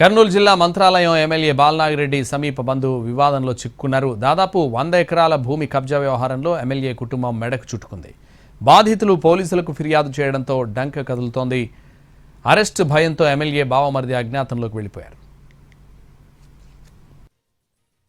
కర్నూలు జిల్లా మంత్రాలయం ఎమ్మెల్యే బాలనాగిరెడ్డి సమీప బంధువు వివాదంలో చిక్కుకున్నారు. దాదాపు 100 ఎకరాల భూమి కబ్జా వ్యవహారంలో ఎమ్మెల్యే కుటుంబం మెడకు చుట్టుకుంది. బాధితులు పోలీసులకు ఫిర్యాదు చేయడంతో డంక కదులుతోంది. అరెస్ట్ భయంతో ఎమ్మెల్యే బావమరిది అజ్ఞాతంలోకి వెళ్లిపోయారు.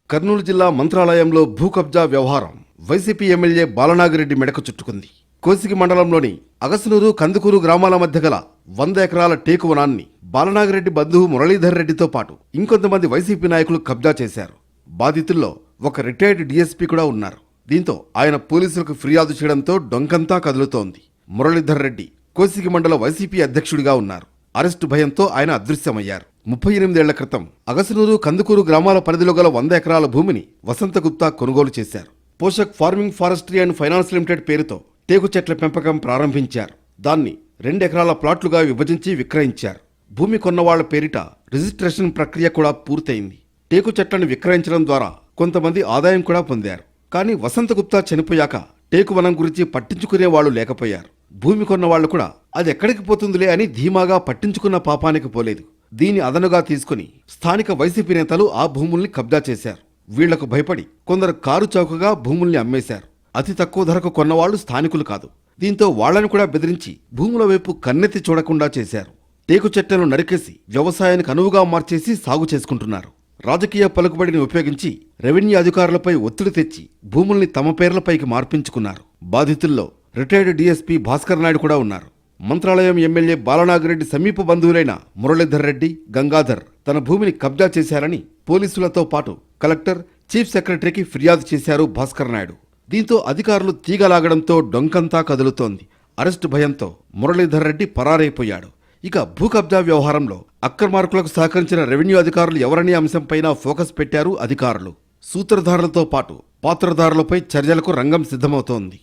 కర్నూలు జిల్లా మంత్రాలయంలో భూ కబ్జా వ్యవహారం వైసీపీ ఎమ్మెల్యే బాలనాగిరెడ్డి మెడకు చుట్టుకుంది. కోసిగి మండలంలోని అగసనూరు, కందుకూరు గ్రామాల మధ్య గల 100 ఎకరాల టేకు వనాన్ని బాలనాగిరెడ్డి బంధువు మురళీధర్ రెడ్డితో పాటు ఇంకొంతమంది వైసీపీ నాయకులు కబ్జా చేశారు. బాధితుల్లో ఒక రిటైర్డ్ డీఎస్పీ కూడా ఉన్నారు. దీంతో ఆయన పోలీసులకు ఫిర్యాదు చేయడంతో డొంకంతా కదులుతోంది. మురళీధర్ రెడ్డి కోసిగి మండల వైసీపీ అధ్యక్షుడిగా ఉన్నారు. అరెస్టు భయంతో ఆయన అదృశ్యమయ్యారు. 38 ఏళ్ల క్రితం అగసనూరు, కందుకూరు గ్రామాల పరిధిలో గల 100 ఎకరాల భూమిని వసంత గుప్తా కొనుగోలు చేశారు. Poshak farming, forestry and finance limited పేరుతో టేకు చెట్ల పెంపకం ప్రారంభించారు. దాన్ని 2 ఎకరాల ప్లాట్లుగా విభజించి విక్రయించారు. భూమి కొన్నవాళ్ల పేరిట రిజిస్ట్రేషన్ ప్రక్రియ కూడా పూర్తయింది. టేకు చెట్లను విక్రయించడం ద్వారా కొంతమంది ఆదాయం కూడా పొందారు. కానీ వసంత గుప్తా చనిపోయాక టేకు వనం గురించి పట్టించుకునే వాళ్లు లేకపోయారు. భూమి కొన్నవాళ్లు కూడా అది ఎక్కడికి పోతుందిలే అని ధీమాగా పట్టించుకున్న పాపానికి పోలేదు. దీన్ని అదనుగా తీసుకుని స్థానిక వైసీపీ నేతలు ఆ భూముల్ని కబ్జా చేశారు. వీళ్లకు భయపడి కొందరు కారు చౌకగా భూముల్ని అమ్మేశారు. అతి తక్కువ ధరకు కొన్నవాళ్లు స్థానికులు కాదు. దీంతో వాళ్లను కూడా బెదిరించి భూముల వైపు కన్నెత్తి చూడకుండా చేశారు. టేకు చెట్లను నరికేసి వ్యవసాయానికి అనువుగా మార్చేసి సాగు చేసుకుంటున్నారు. రాజకీయ పలుకుబడిని ఉపయోగించి రెవెన్యూ అధికారులపై ఒత్తిడి తెచ్చి భూముల్ని తమ పేర్లపైకి మార్పించుకున్నారు. బాధితుల్లో రిటైర్డ్ డీఎస్పీ భాస్కర్ నాయుడు కూడా ఉన్నారు. మంత్రాలయం ఎమ్మెల్యే బాలనాగిరెడ్డి సమీప బంధువులైన మురళీధర్ రెడ్డి, గంగాధర్ తన భూమిని కబ్జా చేశారని పోలీసులతో పాటు కలెక్టర్, చీఫ్ సెక్రటరీకి ఫిర్యాదు చేశారు భాస్కర్ నాయుడు. దీంతో అధికారులు తీగలాగడంతో డొంకంతా కదులుతోంది. అరెస్టు భయంతో మురళీధర్ రెడ్డి పరారైపోయాడు. ఇక భూ కబ్జా వ్యవహారంలో అక్రమార్కులకు సహకరించిన రెవెన్యూ అధికారులు ఎవరనే అంశంపైన ఫోకస్ పెట్టారు అధికారులు. సూత్రధారులతో పాటు పాత్రధారులపై చర్యలకు రంగం సిద్ధమవుతోంది.